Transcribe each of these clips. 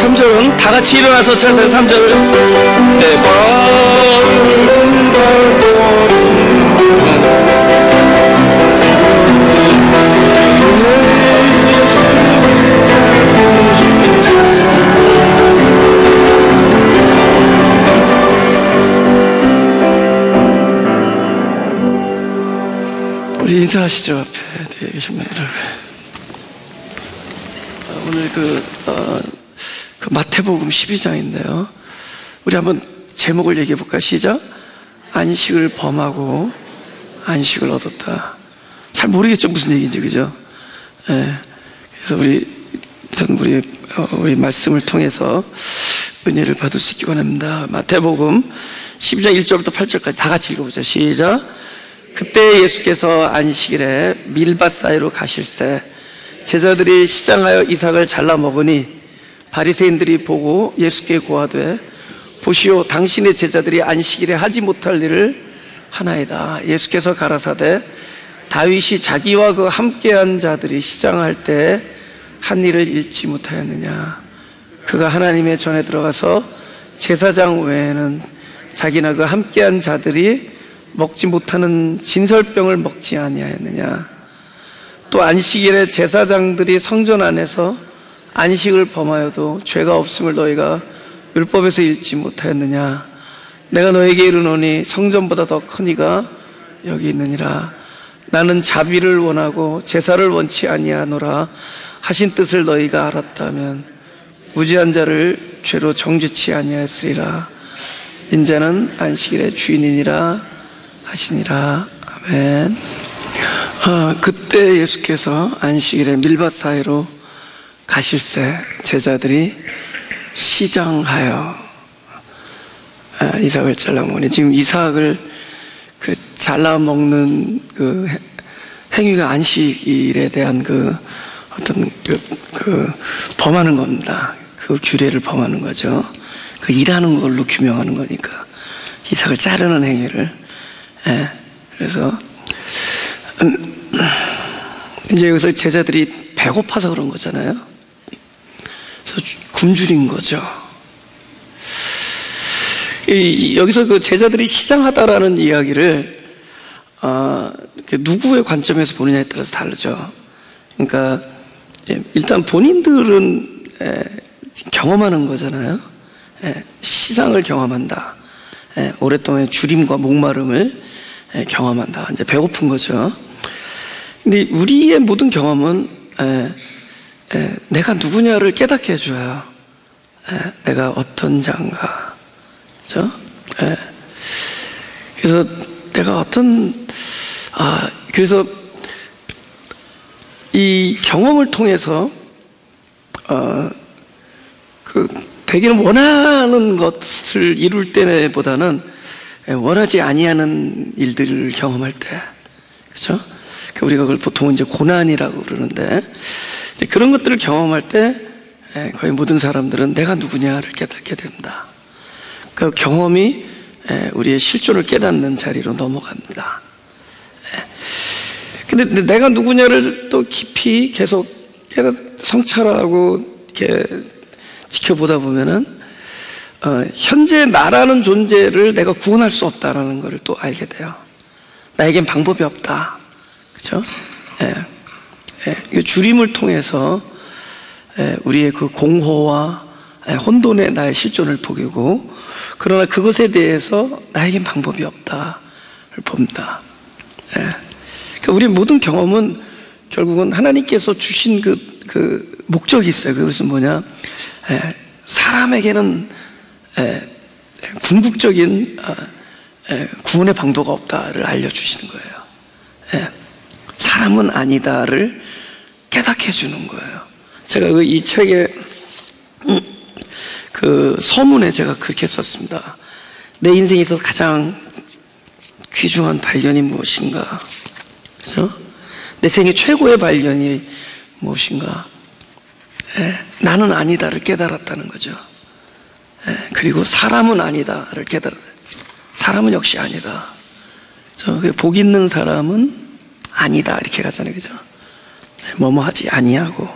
3절은 다 같이 일어나서 찬송 3절을 내 우리 인사하시죠. 앞에 계신 분들. 오늘 그 마태복음 12장인데요. 우리 한번 제목을 얘기해 볼까? 시작. 안식을 범하고 안식을 얻었다. 잘 모르겠죠, 무슨 얘기인지, 그죠? 예. 그래서 우리 말씀을 통해서 은혜를 받을 수 있기 원합니다. 마태복음 12장 1절부터 8절까지 다 같이 읽어보죠. 시작. 그때 예수께서 안식일에 밀밭 사이로 가실새 제자들이 시장하여 이삭을 잘라 먹으니 바리새인들이 보고 예수께 고하되 보시오, 당신의 제자들이 안식일에 하지 못할 일을 하나이다. 예수께서 가라사대 다윗이 자기와 그 함께한 자들이 시장할 때 한 일을 잃지 못하였느냐. 그가 하나님의 전에 들어가서 제사장 외에는 자기나 그 함께한 자들이 먹지 못하는 진설병을 먹지 아니하였느냐. 또 안식일에 제사장들이 성전 안에서 안식을 범하여도 죄가 없음을 너희가 율법에서 읽지 못하였느냐. 내가 너에게 이르노니 성전보다 더 큰 이가 여기 있느니라. 나는 자비를 원하고 제사를 원치 아니하노라 하신 뜻을 너희가 알았다면 무지한 자를 죄로 정죄치 아니하였으리라. 인자는 안식일의 주인이니라 하시니라. 아멘. 그때 예수께서 안식일에 밀밭 사이로 가실새 제자들이 시장하여 이삭을 잘라 먹으니, 지금 이삭을 잘라 먹는 그 행위가 안식일에 대한 어떤 범하는 겁니다. 그 규례를 범하는 거죠. 그 일하는 걸로 규명하는 거니까 이삭을 자르는 행위를. 그래서 이제 여기서 제자들이 배고파서 그런 거잖아요. 그래서 굶주린 거죠. 여기서 그 제자들이 시장하다라는 이야기를 누구의 관점에서 보느냐에 따라서 다르죠. 그러니까 일단 본인들은 경험하는 거잖아요. 시장을 경험한다. 오랫동안 주림과 목마름을 경험한다. 이제 배고픈 거죠. 근데 우리의 모든 경험은 내가 누구냐를 깨닫게 해줘요. 내가 어떤 자인가, 그렇죠? 그래서 내가 그래서 이 경험을 통해서 대개는 원하는 것을 이룰 때보다는 원하지 아니하는 일들을 경험할 때, 그렇죠? 우리가 그걸 보통 이제 고난이라고 그러는데, 이제 그런 것들을 경험할 때 거의 모든 사람들은 내가 누구냐를 깨닫게 된다. 그 경험이 우리의 실존을 깨닫는 자리로 넘어갑니다. 근데 내가 누구냐를 또 깊이 계속 성찰하고 이렇게 지켜보다 보면은 현재 나라는 존재를 내가 구원할 수 없다라는 것을 또 알게 돼요. 나에겐 방법이 없다, 그렇죠? 주림을 통해서 우리의 그 공허와 혼돈의 나의 실존을 보이고, 그러나 그것에 대해서 나에겐 방법이 없다를 봅니다. 그러니까 우리의 모든 경험은 결국은 하나님께서 주신 그 목적이 있어요. 그것은 뭐냐? 사람에게는 궁극적인 구원의 방도가 없다를 알려주시는 거예요. 사람은 아니다를 깨닫게 해주는 거예요. 제가 이 책에 그 서문에 제가 그렇게 썼습니다. 내 인생에 있어서 가장 귀중한 발견이 무엇인가? 그죠? 내 생애 최고의 발견이 무엇인가? 나는 아니다를 깨달았다는 거죠. 그리고 사람은 아니다를 깨달았다. 사람은 역시 아니다. 복 있는 사람은 아니다 이렇게 가잖아요, 그죠? 뭐뭐 하지 아니하고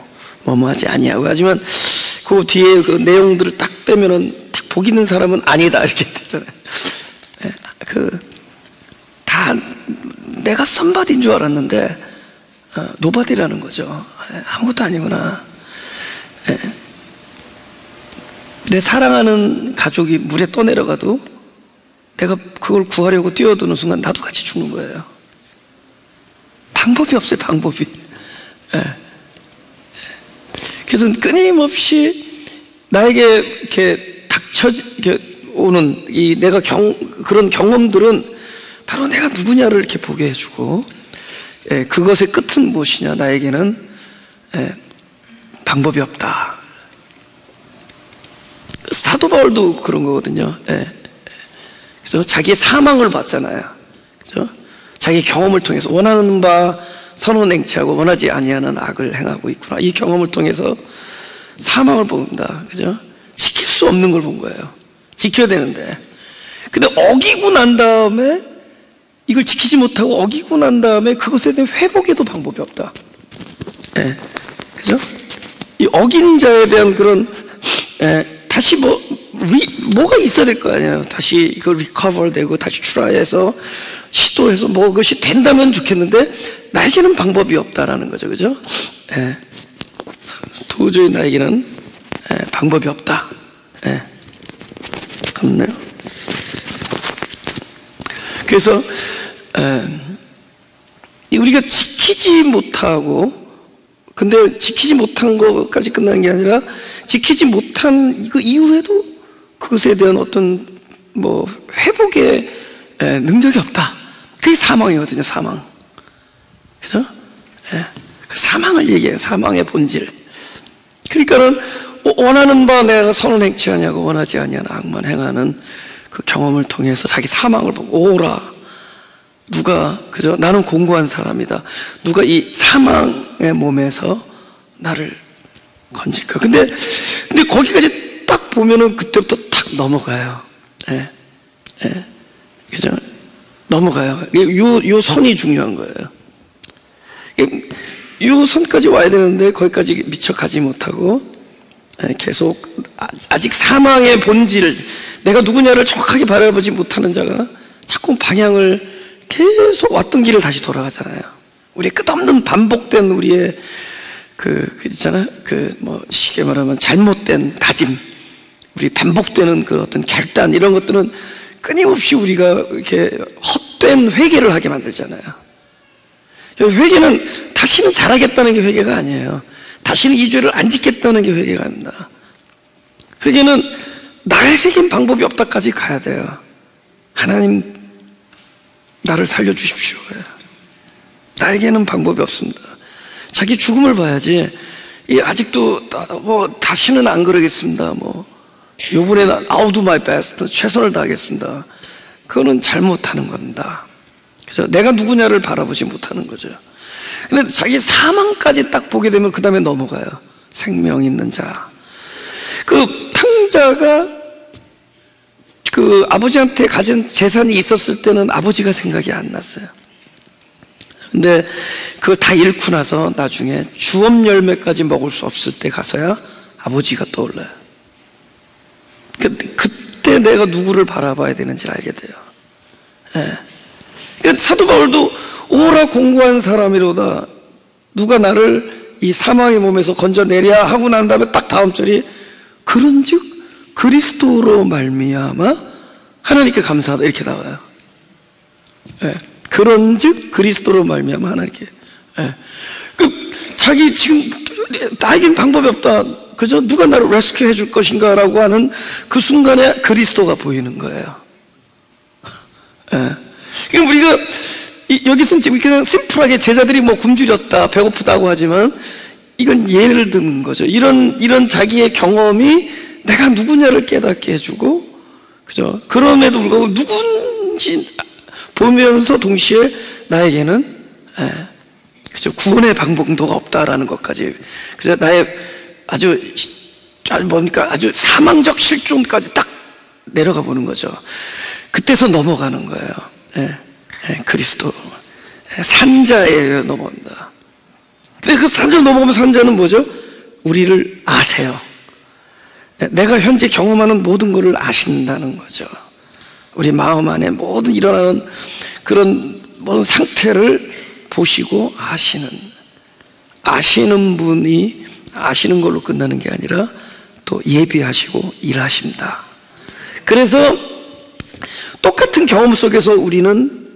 하지만 그 뒤에 그 내용들을 딱 빼면은 딱 복 있는 사람은 아니다 이렇게 되잖아요. 다 내가 썸바디인 줄 알았는데 노바디라는 거죠. 아무것도 아니구나. 내 사랑하는 가족이 물에 떠내려가도 내가 그걸 구하려고 뛰어드는 순간 나도 같이 죽는 거예요. 방법이 없어요, 방법이. 그래서 끊임없이 나에게 이렇게 이렇게 오는 내가 그런 경험들은 바로 내가 누구냐를 이렇게 보게 해주고, 그것의 끝은 무엇이냐? 나에게는 방법이 없다. 사도 바울도 그런 거거든요. 그래서 자기의 사망을 봤잖아요. 그죠? 자기 경험을 통해서 원하는 바 선은 행치하고 원하지 아니하는 악을 행하고 있구나. 이 경험을 통해서 사망을 본다. 그죠? 지킬 수 없는 걸 본 거예요. 지켜야 되는데. 근데 어기고 난 다음에 이걸 지키지 못하고 어기고 난 다음에 그것에 대한 회복에도 방법이 없다. 그죠? 이 어긴 자에 대한 그런 다시 뭐가 있어야 될 거 아니에요. 다시 이걸 리커버 되고 다시 트라이해서 시도해서 뭐 그것이 된다면 좋겠는데 나에게는 방법이 없다라는 거죠. 그죠? 도저히 나에게는 방법이 없다. 그렇네요. 그래서 우리가 지키지 못하고, 근데 지키지 못한 것까지 끝나는 게 아니라 지키지 못한 이거 이후에도 그것에 대한 어떤 뭐 회복의 능력이 없다. 그게 사망이거든요. 사망. 그죠? 그 사망을 얘기해요. 사망의 본질. 그러니까는 원하는 바 내가 선을 행치하냐고 원하지 아니하는 악만 행하는 그 경험을 통해서 자기 사망을 보고 오라. 누가 그죠? 나는 공고한 사람이다. 누가 이 사망의 몸에서 나를 건질까? 근데 거기까지 딱 보면은 그때부터 탁 넘어가요. 그죠? 넘어가요. 요 선이 중요한 거예요. 요 선까지 와야 되는데 거기까지 미처 가지 못하고 계속 아직 사망의 본질을, 내가 누구냐를 정확하게 바라보지 못하는 자가 자꾸 방향을 계속 왔던 길을 다시 돌아가잖아요. 우리의 끝없는 반복된 우리의 있잖아요. 쉽게 말하면 잘못된 다짐, 우리 반복되는 그 어떤 결단, 이런 것들은 끊임없이 우리가 이렇게 헛된 회개를 하게 만들잖아요. 회개는 다시는 잘하겠다는 게 회개가 아니에요. 다시는 이 죄를 안 짓겠다는 게 회개가 아닙니다. 회개는 나에게는 방법이 없다까지 가야 돼요. 하나님, 나를 살려주십시오. 나에게는 방법이 없습니다. 자기 죽음을 봐야지. 아직도 다시는 안 그러겠습니다. 요번에는 I'll do my best, 최선을 다하겠습니다. 그거는 잘못하는 겁니다. 그죠? 내가 누구냐를 바라보지 못하는 거죠. 근데 자기 사망까지 딱 보게 되면 그 다음에 넘어가요. 생명 있는 자. 그 탕자가 그 아버지한테 가진 재산이 있었을 때는 아버지가 생각이 안 났어요. 근데 그걸 다 잃고 나서 나중에 주업 열매까지 먹을 수 없을 때 가서야 아버지가 떠올라요. 그때 내가 누구를 바라봐야 되는지 알게 돼요. 그러니까 사도 바울도 오라 공고한 사람이로다. 누가 나를 이 사망의 몸에서 건져내랴 하고 난 다음에 딱 다음 절이 그런즉 그리스도로 말미암아 하나님께 감사하다 이렇게 나와요. 그런즉 그리스도로 말미암아 하나님께. 자기 지금 나에겐 방법이 없다. 그죠? 누가 나를 레스큐 해줄 것인가라고 하는 그 순간에 그리스도가 보이는 거예요. 그러니까 우리가 여기서는 지금 그냥 심플하게 제자들이 굶주렸다, 배고프다고 하지만 이건 예를 드는 거죠. 이런 자기의 경험이 내가 누구냐를 깨닫게 해주고, 그죠? 그럼에도 불구하고 누군지 보면서 동시에 나에게는 그죠? 구원의 방법도가 없다라는 것까지, 그죠? 나의 아주 사망적 실존까지 딱 내려가 보는 거죠. 그때서 넘어가는 거예요. 그리스도 산자에 넘어갑니다. 근데 그 산자 넘어가면 산자는 뭐죠? 우리를 아세요. 내가 현재 경험하는 모든 것을 아신다는 거죠. 우리 마음 안에 모든 일어나는 그런 모든 상태를 보시고 아시는 분이 아시는 걸로 끝나는 게 아니라 또 예비하시고 일하신다. 그래서 똑같은 경험 속에서 우리는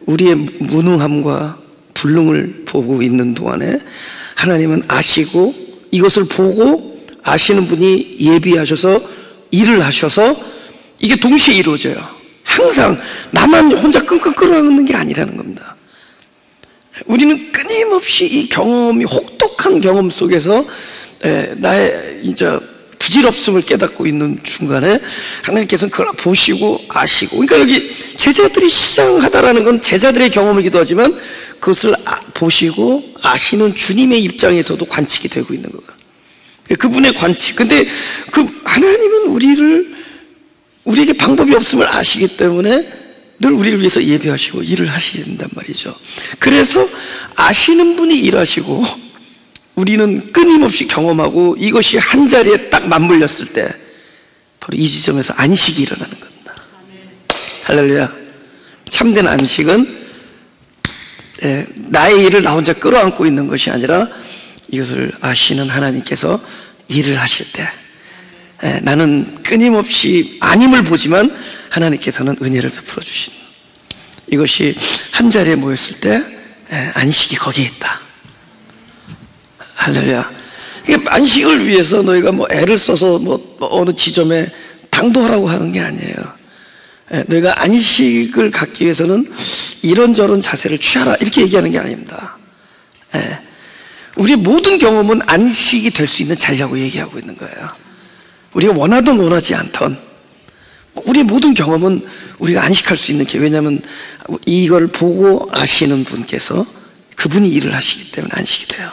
우리의 무능함과 불능을 보고 있는 동안에 하나님은 아시고 이것을 보고 아시는 분이 예비하셔서 일을 하셔서 이게 동시에 이루어져요. 항상 나만 혼자 끙끙 끓어하는 게 아니라는 겁니다. 우리는 끊임없이 이 경험이 혹독한 경험 속에서 나의 이제 부질없음을 깨닫고 있는 중간에 하나님께서는 그걸 보시고 아시고, 그러니까 여기 제자들이 시장하다라는 건 제자들의 경험이기도 하지만 그것을 보시고 아시는 주님의 입장에서도 관측이 되고 있는 거예요. 그분의 관측. 근데 그 하나님은 우리에게 방법이 없음을 아시기 때문에 늘 우리를 위해서 예배하시고 일을 하신단 말이죠. 그래서 아시는 분이 일하시고 우리는 끊임없이 경험하고 이것이 한 자리에 딱 맞물렸을 때 바로 이 지점에서 안식이 일어나는 겁니다. 할렐루야. 참된 안식은 나의 일을 나 혼자 끌어안고 있는 것이 아니라 이것을 아시는 하나님께서 일을 하실 때 나는 끊임없이 아님을 보지만 하나님께서는 은혜를 베풀어 주시는, 이것이 한 자리에 모였을 때 안식이 거기에 있다. 할렐루야. 이게 안식을 위해서 너희가 뭐 애를 써서 뭐 어느 지점에 당도하라고 하는 게 아니에요. 너희가 안식을 갖기 위해서는 이런저런 자세를 취하라 이렇게 얘기하는 게 아닙니다. 우리의 모든 경험은 안식이 될 수 있는 자리라고 얘기하고 있는 거예요. 우리가 원하든 원하지 않던 우리의 모든 경험은 우리가 안식할 수 있는 게, 왜냐하면 이걸 보고 아시는 분께서 그분이 일을 하시기 때문에 안식이 돼요.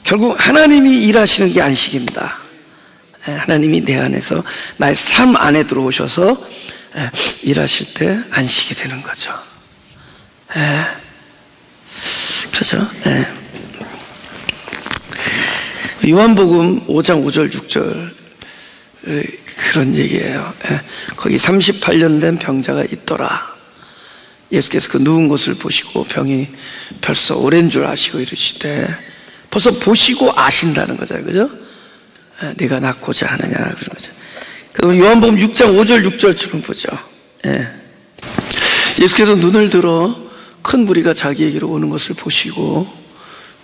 결국 하나님이 일하시는 게 안식입니다. 하나님이 내 안에서 나의 삶 안에 들어오셔서 일하실 때 안식이 되는 거죠. 그렇죠? 요한복음 5장 5절 6절 그런 얘기예요. 거기 38년 된 병자가 있더라. 예수께서 그 누운 것을 보시고 병이 벌써 오랜 줄 아시고 이르시되, 벌써 보시고 아신다는 거잖아요. 그죠? 네가 낫고자 하느냐 그런 거죠. 그럼 요한복음 6장 5절 6절처럼 보죠. 예수께서 눈을 들어 큰 무리가 자기에게로 오는 것을 보시고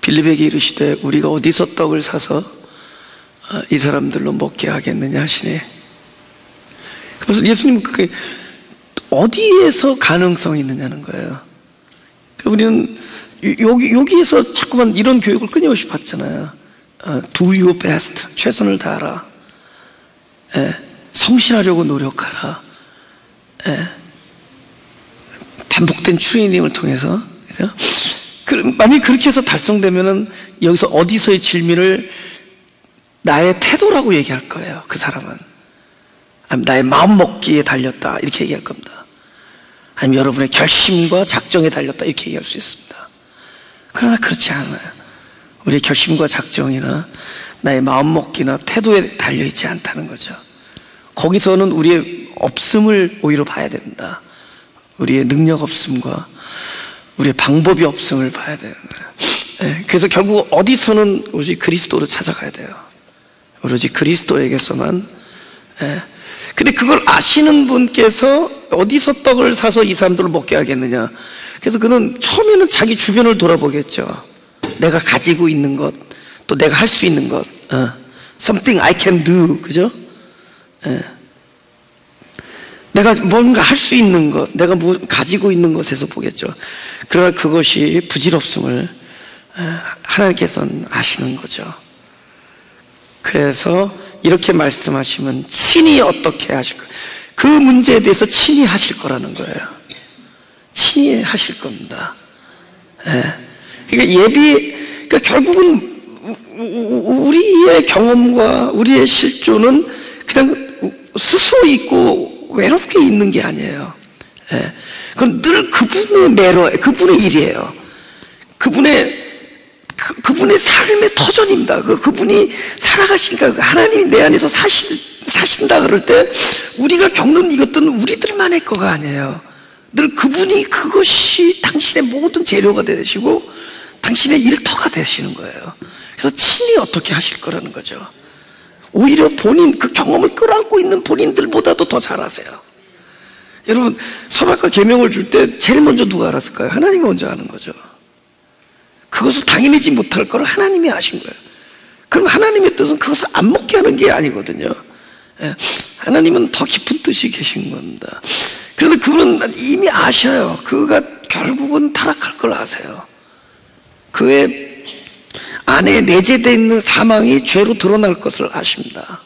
빌립에게 이르시되 우리가 어디서 떡을 사서 이 사람들로 먹게 하겠느냐 하시니, 그래서 예수님은 그게 어디에서 가능성이 있느냐는 거예요. 우리는 여기에서 자꾸만 이런 교육을 끊임없이 받잖아요. Do your best, 최선을 다하라. 성실하려고 노력하라. 반복된 트레이닝을 통해서, 그죠? 만약에 그렇게 해서 달성되면은 여기서 어디서의 질문을 나의 태도라고 얘기할 거예요. 그 사람은 아니면 나의 마음먹기에 달렸다 이렇게 얘기할 겁니다. 아니면 여러분의 결심과 작정에 달렸다 이렇게 얘기할 수 있습니다. 그러나 그렇지 않아요. 우리의 결심과 작정이나 나의 마음먹기나 태도에 달려있지 않다는 거죠. 거기서는 우리의 없음을 오히려 봐야 됩니다. 우리의 능력 없음과 우리의 방법이 없음을 봐야 되는 거예요. 그래서 결국 어디서는 오로지 그리스도로 찾아가야 돼요. 오로지 그리스도에게서만. 근데 그걸 아시는 분께서 어디서 떡을 사서 이 사람들을 먹게 하겠느냐. 그래서 그는 처음에는 자기 주변을 돌아보겠죠. 내가 가지고 있는 것, 또 내가 할 수 있는 것, something I can do, 그죠? 내가 뭔가 할 수 있는 것, 내가 가지고 있는 것에서 보겠죠. 그러나 그것이 부질없음을 하나님께서는 아시는 거죠. 그래서 이렇게 말씀하시면 친히 어떻게 하실 거예요? 그 문제에 대해서 친히 하실 거라는 거예요. 친히 하실 겁니다. 그러니까 그러니까 결국은 우리의 경험과 우리의 실존은 그냥 스스로 있고 외롭게 있는 게 아니에요. 그건 늘 그분의 매로예요. 그분의 일이에요. 그분의 그분의 삶의 터전입니다. 그분이 살아가시니까 하나님이 내 안에서 사신다 그럴 때 우리가 겪는 이것들은 우리들만의 거가 아니에요. 늘 그분이 그것이 당신의 모든 재료가 되시고 당신의 일터가 되시는 거예요. 그래서 친히 어떻게 하실 거라는 거죠. 오히려 본인 그 경험을 끌어안고 있는 본인들보다도 더 잘하세요. 여러분, 선악과 계명을 줄 때 제일 먼저 누가 알았을까요? 하나님이 먼저 아는 거죠. 그것을 당연히지 못할 걸 하나님이 아신 거예요. 그럼 하나님의 뜻은 그것을 안 먹게 하는 게 아니거든요. 하나님은 더 깊은 뜻이 계신 겁니다. 그런데 그분은 이미 아셔요. 그가 결국은 타락할 걸 아세요. 그의 안에 내재되어 있는 사망이 죄로 드러날 것을 아십니다.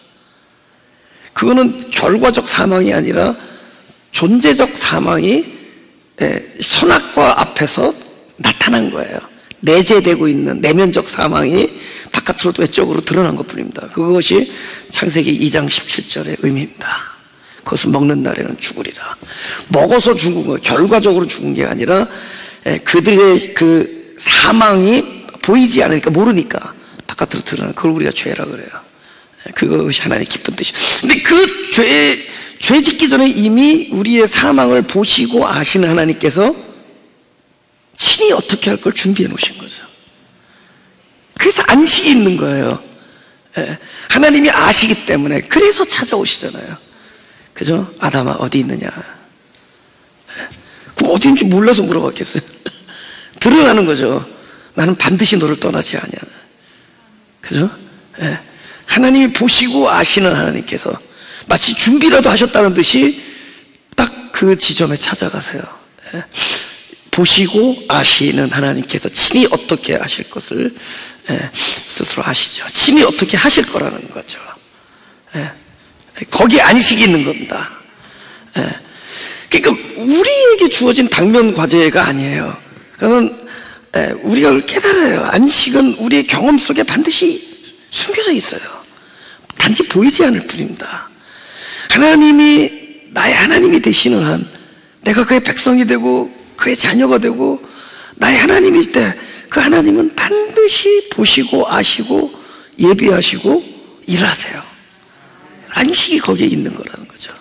그거는 결과적 사망이 아니라 존재적 사망이 선악과 앞에서 나타난 거예요. 내재되고 있는 내면적 사망이 바깥으로도 외적으로 드러난 것뿐입니다. 그것이 창세기 2장 17절의 의미입니다. 그것을 먹는 날에는 죽으리라. 먹어서 죽은 거, 결과적으로 죽은 게 아니라 그들의 그 사망이 보이지 않으니까, 모르니까 바깥으로 드러나는, 그걸 우리가 죄라 그래요. 그것이 하나님의 기쁜 뜻이에요. 근데 그 죄 짓기 전에 이미 우리의 사망을 보시고 아시는 하나님께서 친히 어떻게 할 걸 준비해 놓으신 거죠. 그래서 안식이 있는 거예요. 하나님이 아시기 때문에. 그래서 찾아오시잖아요. 그죠? 아담아 어디 있느냐. 그럼 어디 있는지 몰라서 물어봤겠어요. 드러나는 거죠. 나는 반드시 너를 떠나지 않냐. 그죠? 하나님이 보시고 아시는 하나님께서 마치 준비라도 하셨다는 듯이 딱 그 지점에 찾아가세요. 보시고 아시는 하나님께서 친히 어떻게 하실 것을 스스로 아시죠. 친히 어떻게 하실 거라는 거죠. 거기에 안식이 있는 겁니다. 그러니까 우리에게 주어진 당면 과제가 아니에요. 그러면 우리가 그걸 깨달아요. 안식은 우리의 경험 속에 반드시 숨겨져 있어요. 단지 보이지 않을 뿐입니다. 하나님이 나의 하나님이 되시는 한, 내가 그의 백성이 되고 그의 자녀가 되고 나의 하나님일 때 그 하나님은 반드시 보시고 아시고 예비하시고 일하세요. 안식이 거기에 있는 거라는 거죠.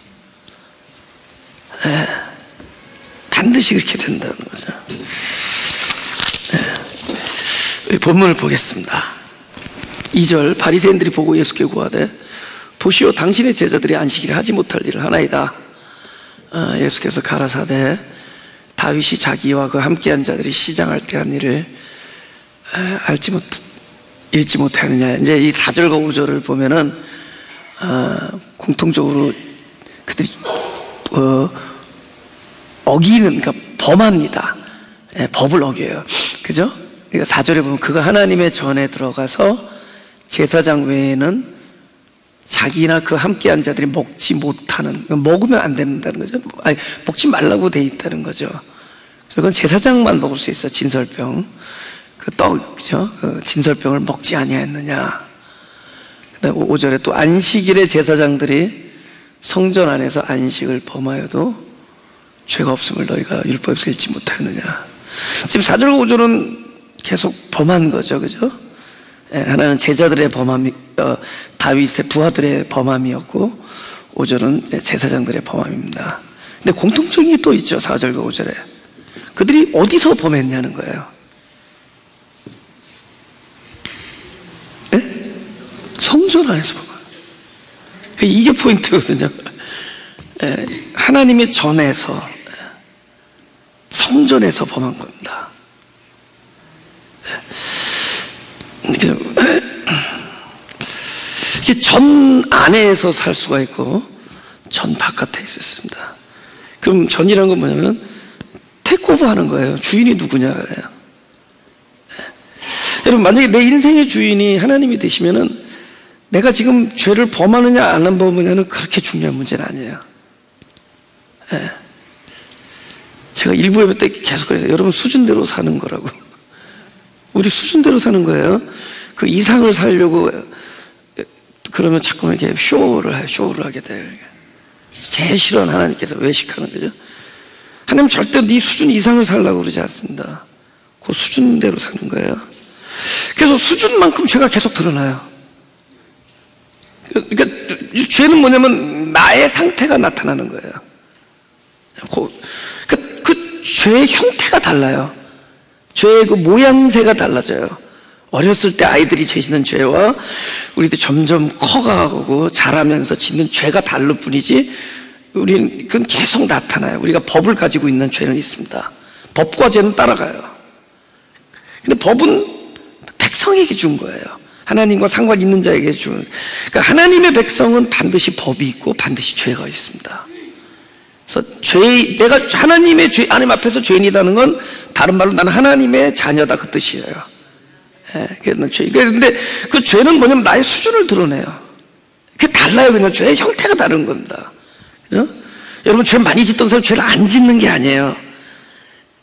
반드시 그렇게 된다는 거죠. 우리 본문을 보겠습니다. 2절, 바리새인들이 보고 예수께 구하되 보시오 당신의 제자들이 안식일에 하지 못할 일을 하나이다. 예수께서 가라사대 다윗이 자기와 그 함께한 자들이 시장할 때 한 일을 읽지 못하느냐. 이제 이 4절과 5절을 보면은 공통적으로 그들이 어기는, 그러니까 범합니다. 법을 어겨요. 그죠? 그러니까 4절에 보면 그가 하나님의 전에 들어가서 제사장 외에는 자기나 그 함께한 자들이 먹지 못하는, 먹으면 안 된다는 거죠. 아니, 먹지 말라고 돼 있다는 거죠. 그건 제사장만 먹을 수 있어요. 진설병, 그 떡, 그죠? 그 진설병을 먹지 아니하였느냐. 그다음 5절에 또 안식일에 제사장들이 성전 안에서 안식을 범하여도 죄가 없음을 너희가 율법에서 읽지 못하였느냐. 지금 4절과 5절은 계속 범한 거죠, 그죠? 하나는 제자들의 범함이, 다윗의 부하들의 범함이었고 5절은 제사장들의 범함입니다. 근데 공통적인 게 또 있죠. 4절과 5절에 그들이 어디서 범했냐는 거예요. 성전 안에서 범한. 이게 포인트거든요. 하나님의 전에서, 성전에서 범한 겁니다. 이게 전 안에서 살 수가 있고 전 바깥에 있었습니다. 그럼 전이라는 건 뭐냐면 테이크오버 하는 거예요. 주인이 누구냐예요. 여러분, 만약에 내 인생의 주인이 하나님이 되시면은 내가 지금 죄를 범하느냐 안 범하느냐는 그렇게 중요한 문제는 아니에요. 제가 일부 예배 때 계속 그래요. 여러분 수준대로 사는 거라고. 우리 수준대로 사는 거예요. 그 이상을 살려고 그러면 자꾸 이렇게 쇼를 하게 돼요. 제일 싫어하는 하나님께서 외식하는 거죠. 하나님 절대 네 수준 이상을 살려고 그러지 않습니다. 그 수준대로 사는 거예요. 그래서 수준만큼 죄가 계속 드러나요. 그러니까 죄는 뭐냐면 나의 상태가 나타나는 거예요. 그러니까 그 죄의 형태가 달라요. 죄의 그 모양새가 달라져요. 어렸을 때 아이들이 짓는 죄와 우리도 점점 커가고 자라면서 짓는 죄가 다를 뿐이지, 우리는 그건 계속 나타나요. 우리가 법을 가지고 있는 죄는 있습니다. 법과 죄는 따라가요. 근데 법은 백성에게 준 거예요. 하나님과 상관 있는 자에게 준. 그러니까 하나님의 백성은 반드시 법이 있고 반드시 죄가 있습니다. 그래서 내가 하나님의 하나님 앞에서 죄인이라는 건 다른 말로 나는 하나님의 자녀다, 그 뜻이에요. 그런데 그 죄는 뭐냐면 나의 수준을 드러내요. 그게 달라요. 그냥 죄의 형태가 다른 겁니다. 그죠? 여러분, 죄 많이 짓던 사람 죄를 안 짓는 게 아니에요.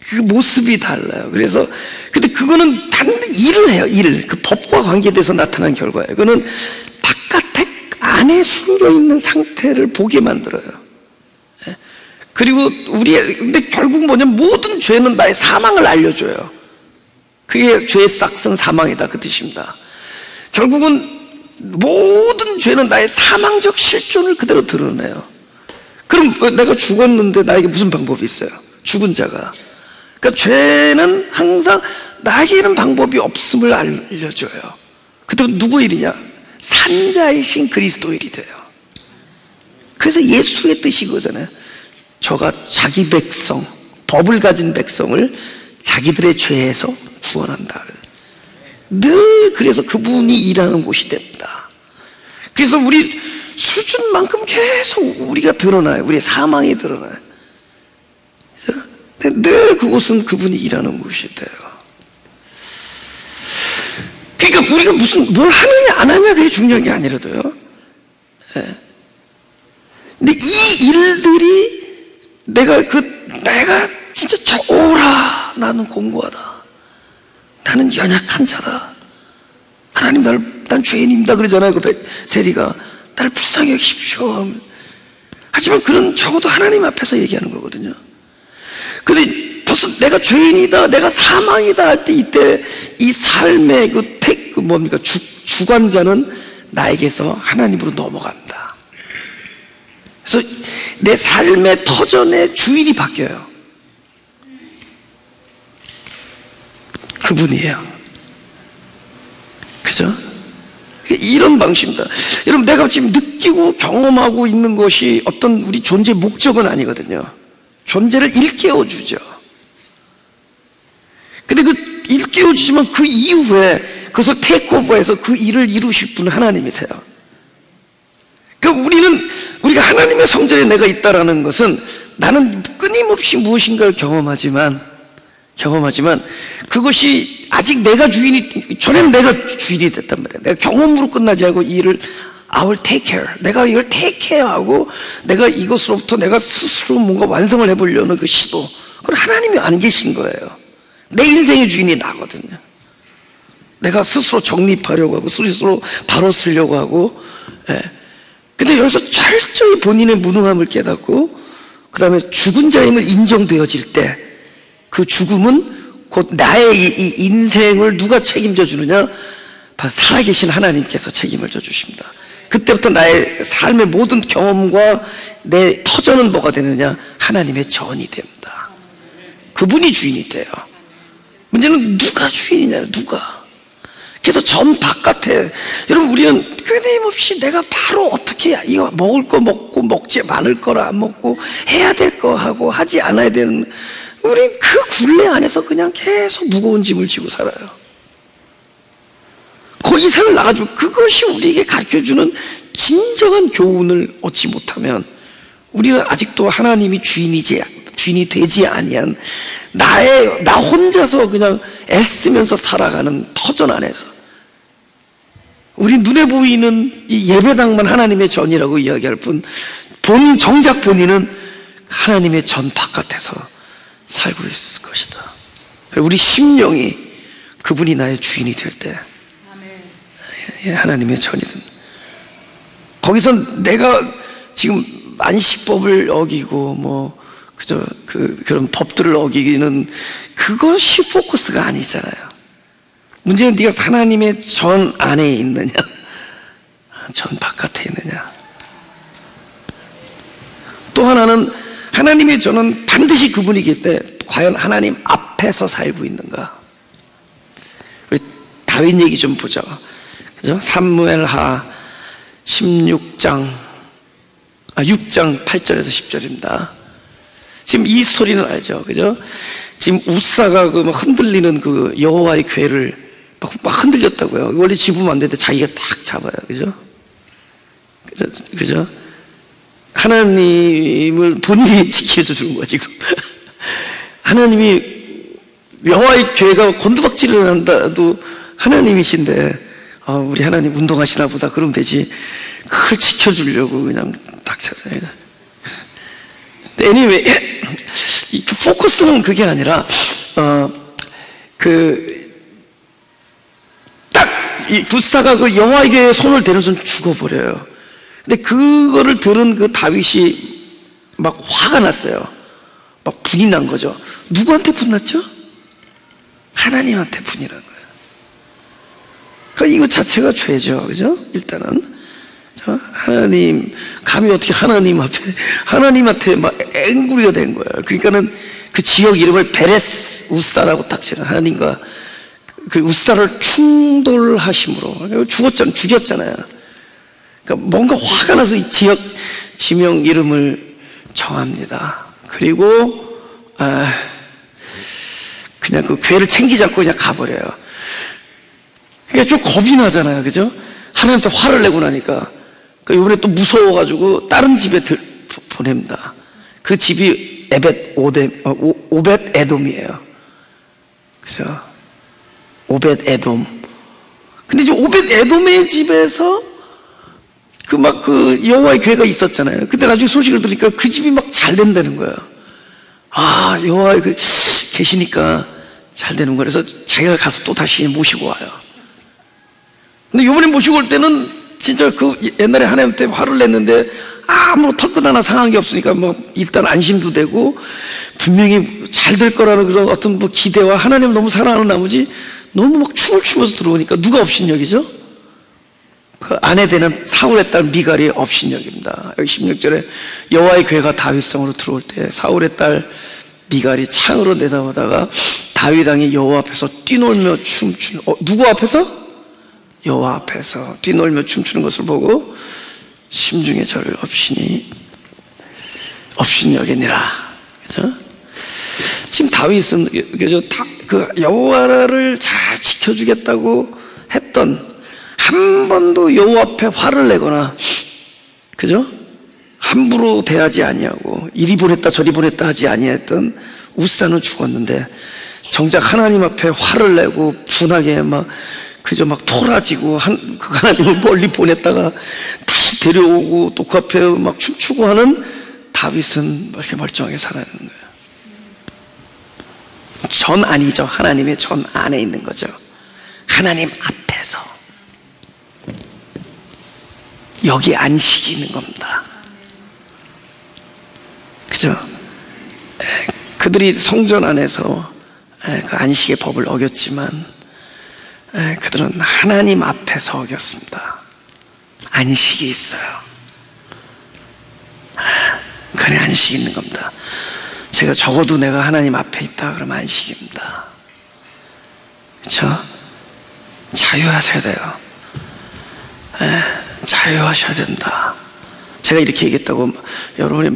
그 모습이 달라요. 그래서 근데 그거는 반드시 일을 해요. 그 법과 관계돼서 나타난 결과예요. 그거는 바깥에 안에 숨겨 있는 상태를 보게 만들어요. 그리고 근데 결국 뭐냐면 모든 죄는 나의 사망을 알려줘요. 그게 죄의 싹은 사망이다, 그 뜻입니다. 결국은 모든 죄는 나의 사망적 실존을 그대로 드러내요. 그럼 내가 죽었는데 나에게 무슨 방법이 있어요? 죽은 자가. 그러니까 죄는 항상 나에게 이런 방법이 없음을 알려줘요. 그때 누구 일이냐? 산자이신 그리스도 일이 돼요. 그래서 예수의 뜻이 그거잖아요. 저가 자기 백성, 법을 가진 백성을 자기들의 죄에서 구원한다. 늘 그래서 그분이 일하는 곳이 됩니다. 그래서 우리 수준만큼 계속 우리가 드러나요. 우리의 사망이 드러나요. 늘 그곳은 그분이 일하는 곳이 돼요. 그러니까 우리가 뭘 하느냐 안 하냐 그게 중요한 게 아니라도요. 근데 이 일들이 내가 진짜 오라, 나는 공고하다, 나는 연약한 자다, 하나님 난 죄인입니다 그러잖아요. 그 세리가 나를 불쌍히 여기십시오. 하지만 그런 적어도 하나님 앞에서 얘기하는 거거든요. 근데 벌써 내가 죄인이다, 내가 사망이다 할 때, 이때 이 삶의 주관자는 나에게서 하나님으로 넘어갑니다. 그래서 내 삶의 터전의 주인이 바뀌어요. 그분이에요. 그죠? 이런 방식입니다. 여러분, 내가 지금 느끼고 경험하고 있는 것이 어떤 우리 존재의 목적은 아니거든요. 존재를 일깨워주죠. 근데 일깨워주지만 그 이후에 그것을 테이크오버해서 그 일을 이루실 분은 하나님이세요. 그러니까 우리가 하나님의 성전에 내가 있다라는 것은, 나는 끊임없이 무엇인가를 경험하지만 그것이 아직 내가 전에는 내가 주인이 됐단 말이야. 내가 경험으로 끝나지 않고 이 일을 I will take care, 내가 이걸 take care하고 내가 이것으로부터 내가 스스로 뭔가 완성을 해보려는 그 시도, 그건 하나님이 안 계신 거예요. 내 인생의 주인이 나거든요. 내가 스스로 정립하려고 하고 스스로 바로 쓰려고 하고. 근데 여기서 철저히 본인의 무능함을 깨닫고 그 다음에 죽은 자임을 인정되어질 때, 그 죽음은 곧 나의 이 인생을 누가 책임져 주느냐? 살아계신 하나님께서 책임을 져 주십니다. 그때부터 나의 삶의 모든 경험과 내 터전은 뭐가 되느냐? 하나님의 전이 됩니다. 그분이 주인이 돼요. 문제는 누가 주인이냐? 누가? 그래서 전 바깥에, 여러분, 우리는 끊임없이 내가 바로 어떻게 이거 먹을 거 먹고 먹지 않을 거라 안 먹고 해야 될 거 하고 하지 않아야 되는, 우린 그 굴레 안에서 그냥 계속 무거운 짐을 지고 살아요. 그 이상을 나가지고 그것이 우리에게 가르쳐주는 진정한 교훈을 얻지 못하면 우리는 아직도 하나님이 주인이 되지 아니한 나 혼자서 그냥 애쓰면서 살아가는 터전 안에서, 우리 눈에 보이는 이 예배당만 하나님의 전이라고 이야기할 뿐 정작 본인은 하나님의 전 바깥에서 살고 있을 것이다. 우리 심령이 그분이 나의 주인이 될 때 하나님의 전이 됩니다. 거기서 내가 지금 안식법을 어기고 그런 법들을 어기기는 그것이 포커스가 아니잖아요. 문제는 네가 하나님의 전 안에 있느냐, 전 바깥에 있느냐. 또 하나는 하나님의 전은 반드시 그분이기 때문에 과연 하나님 앞에서 살고 있는가. 우리 다윗 얘기 좀 보죠. 그죠? 사무엘하 6장 8절에서 10절입니다. 지금 이 스토리는 알죠, 그죠? 지금 우사가 그 막 흔들리는 그 여호와의 궤를 막 흔들렸다고요. 원래 집으면 안 되는데 자기가 딱 잡아요, 그죠? 그죠? 하나님을 본인이 지켜주는 거야 지금. 하나님이 여호와의 궤가 곤두박질을 한다도 하나님이신데, 우리 하나님 운동하시나 보다 그러면 되지. 그걸 지켜주려고 그냥 딱 잡아요. anyway, 포커스는 그게 아니라 이 구사가 그 여호와에게 손을 대는 순간 죽어버려요. 근데 그거를 들은 그 다윗이 막 화가 났어요. 막 분이 난 거죠. 누구한테 분났죠? 하나님한테 분이 난 거예요. 그러니까 이거 자체가 죄죠, 그죠? 일단은 하나님, 감히 어떻게 하나님한테 막 앵구리가 된 거예요. 그러니까는 그 지역 이름을 베레스 우사라고 딱 지어요. 하나님과 그 우사를 충돌하심으로 죽였잖아요. 그러니까 뭔가 화가 나서 이 지역 지명 이름을 정합니다. 그리고 그냥 그 궤를 챙기지 않고 그냥 가버려요. 그러니까 좀 겁이 나잖아요, 그죠? 하나님한테 화를 내고 나니까. 그러니까 이번에 또 무서워가지고 다른 집에 보냅니다. 그 집이 오벳 에돔이에요. 그죠? 오벳 에돔. 근데 이제 오벳 에돔의 집에서 그 여호와의 궤가 있었잖아요. 근데 나중에 소식을 들으니까 그 집이 막 잘 된다는 거예요. 여호와의 궤 계시니까 잘 되는 거예요. 그래서 자기가 가서 또 다시 모시고 와요. 근데 이번에 모시고 올 때는 진짜 그 옛날에 하나님한테 화를 냈는데 아무 털끝 하나 상한 게 없으니까 뭐 일단 안심도 되고 분명히 잘 될 거라는 그런 어떤 뭐 기대와 하나님을 너무 사랑하는 나머지 너무 막 춤을 추면서 들어오니까 누가 업신여기죠? 그 아내 되는 사울의 딸 미갈이 업신여기입니다. 여기 16절에 여호와의 궤가 다윗성으로 들어올 때 사울의 딸 미갈이 창으로 내다보다가 다윗 왕이 여호와 앞에서 뛰놀며 춤추는, 누구 앞에서? 여호와 앞에서 뛰놀며 춤추는 것을 보고 심중에 저를 업신여기니라. 그죠? 지금 다윗은 그 여호와를 잘 지켜주겠다고 했던, 한 번도 여호와 앞에 화를 내거나, 그죠? 함부로 대하지 아니하고 이리 보냈다 저리 보냈다 하지 아니했던 우사는 죽었는데, 정작 하나님 앞에 화를 내고 분하게 막 토라지고 그 하나님을 멀리 보냈다가 다시 데려오고 또 그 앞에 막 춤추고 하는 다윗은 이렇게 멀쩡하게 살아야 되는 거예요. 전 아니죠. 하나님의 전 안에 있는 거죠. 하나님 앞에서. 여기 안식이 있는 겁니다. 그죠? 그들이 성전 안에서 그 안식의 법을 어겼지만 그들은 하나님 앞에서 어겼습니다. 안식이 있어요. 그래, 안식이 있는 겁니다. 제가 적어도 내가 하나님 앞에 있다 그러면 안식입니다. 그렇죠? 자유하셔야 돼요. 자유하셔야 된다. 제가 이렇게 얘기했다고 여러분이 우리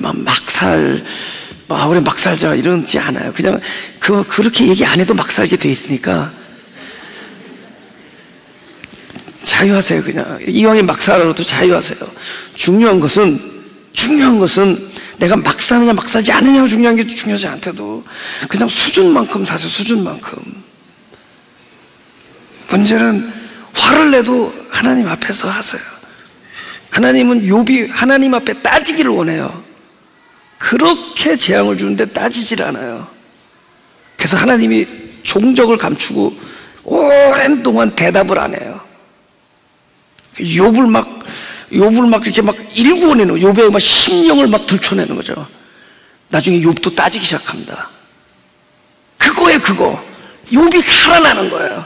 막 살자 이러지 않아요. 그냥 그렇게 얘기 안 해도 막 살게 돼 있으니까 자유하세요. 그냥 이왕에 막 살아도 자유하세요. 중요한 것은 내가 막 사느냐 막 살지 않느냐가 중요한 게 중요하지 않대도 그냥 수준만큼 사세요. 수준만큼. 문제는 화를 내도 하나님 앞에서 하세요. 하나님은 욥이 하나님 앞에 따지기를 원해요. 그렇게 재앙을 주는데 따지질 않아요. 그래서 하나님이 종적을 감추고 오랜 동안 대답을 안 해요. 욥을 막 이렇게 막 일구어내는, 욥의 막 심령을 막 들춰내는 거죠. 나중에 욥도 따지기 시작합니다. 그거 욥이 살아나는 거예요.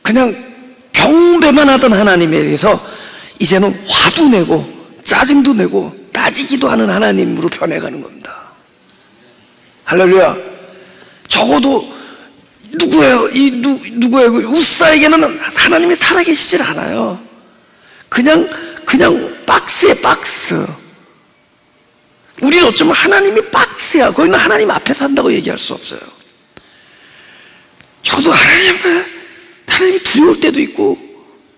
그냥 경배만 하던 하나님에 대해서 이제는 화도 내고 짜증도 내고 따지기도 하는 하나님으로 변해가는 겁니다. 할렐루야. 적어도 누구예요? 누구예요? 우사에게는 하나님이 살아계시질 않아요. 그냥 박스에 박스. 우리는 어쩌면 하나님이 박스야. 거기는 하나님 앞에 산다고 얘기할 수 없어요. 저도 하나님이 두려울 때도 있고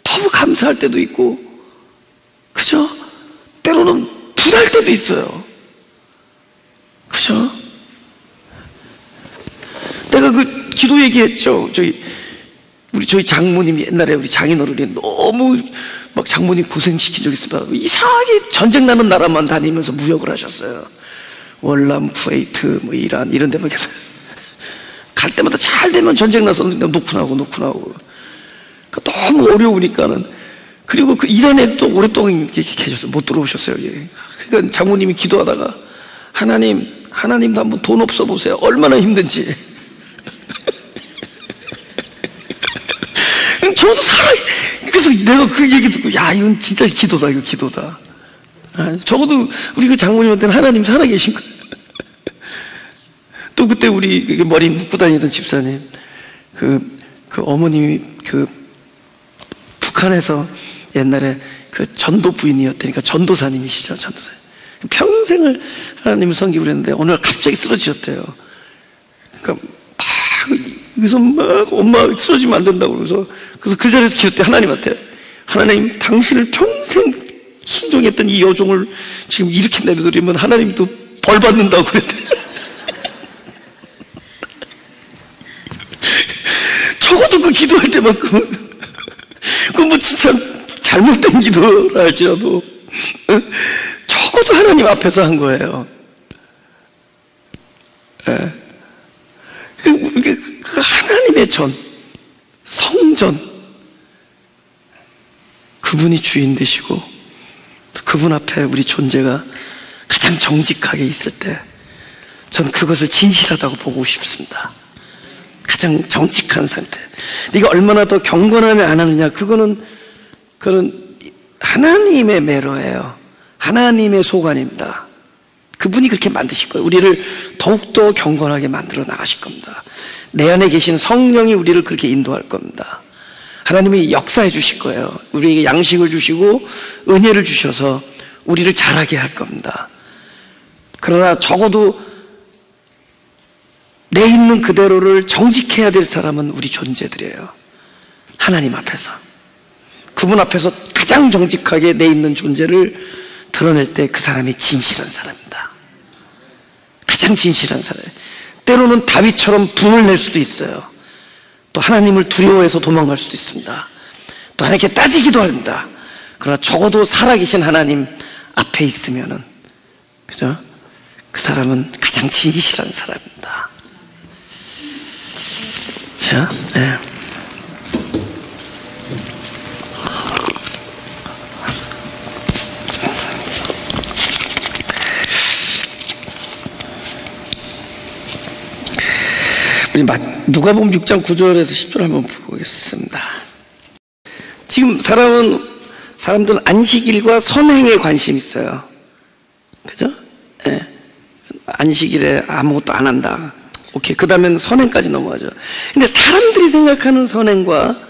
너무 감사할 때도 있고, 그죠? 때로는 분할 때도 있어요. 그죠? 내가 그 기도 얘기했죠. 저희 장모님이 옛날에 우리 장인어른이 너무 막 장모님 고생시킨 적이 있어요. 이상하게 전쟁 나는 나라만 다니면서 무역을 하셨어요. 월남, 쿠웨이트, 뭐 이란 이런 데만 계속 갈 때마다 잘 되면 전쟁 나서 놓고 나오고. 그러니까 너무 어려우니까는. 그리고 그 이란에 또 오랫동안 계셨어요. 못 들어오셨어요. 여기. 그러니까 장모님이 기도하다가 하나님도 한번 돈 없어 보세요. 얼마나 힘든지. 저도 그래서 내가 그 얘기 듣고, 야, 이건 진짜 기도다, 이거 기도다. 적어도 우리 그 장모님한테는 하나님 살아계신 거예요. 또 그때 우리 머리 묶고 다니던 집사님, 그 어머님이 북한에서 옛날에 그 전도 부인이었다니까, 전도사님이시죠, 전도사님. 평생을 하나님을 섬기고 그랬는데 어느 날 갑자기 쓰러지셨대요. 그러니까 그래서 막 엄마 쓰러지면 안 된다고 그래서 그 자리에서 기도때 하나님한테, 하나님, 당신을 평생 순종했던 이 여종을 지금 이렇게 내버려두면 하나님도 벌 받는다고 그랬대. 적어도 그 기도할 때만큼은 그건 뭐 진짜 잘못된 기도라 할지라도 적어도 하나님 앞에서 한 거예요. 그 하나님의 성전, 그분이 주인 되시고 그분 앞에 우리 존재가 가장 정직하게 있을 때 전 그것을 진실하다고 보고 싶습니다. 가장 정직한 상태. 네가 얼마나 더 경건하냐 안 하느냐, 그거는 하나님의 매로예요. 하나님의 소관입니다. 그분이 그렇게 만드실 거예요. 우리를 더욱더 경건하게 만들어 나가실 겁니다. 내 안에 계신 성령이 우리를 그렇게 인도할 겁니다. 하나님이 역사해 주실 거예요. 우리에게 양식을 주시고 은혜를 주셔서 우리를 자라게 할 겁니다. 그러나 적어도 내 있는 그대로를 정직해야 될 사람은 우리 존재들이에요. 하나님 앞에서, 그분 앞에서 가장 정직하게 내 있는 존재를 드러낼 때 그 사람이 진실한 사람입니다. 가장 진실한 사람. 때로는 다윗처럼 분을 낼 수도 있어요. 또 하나님을 두려워해서 도망갈 수도 있습니다. 또 하나님께 따지기도 합니다. 그러나 적어도 살아계신 하나님 앞에 있으면은, 그죠? 그 사람은 가장 진실한 사람입니다. 자, 네. 우리 누가복음 6장 9절에서 10절 한번 보겠습니다. 지금 사람들은 안식일과 선행에 관심이 있어요. 그죠? 네. 안식일에 아무것도 안 한다. 오케이. 그 다음엔 선행까지 넘어가죠. 근데 사람들이 생각하는 선행과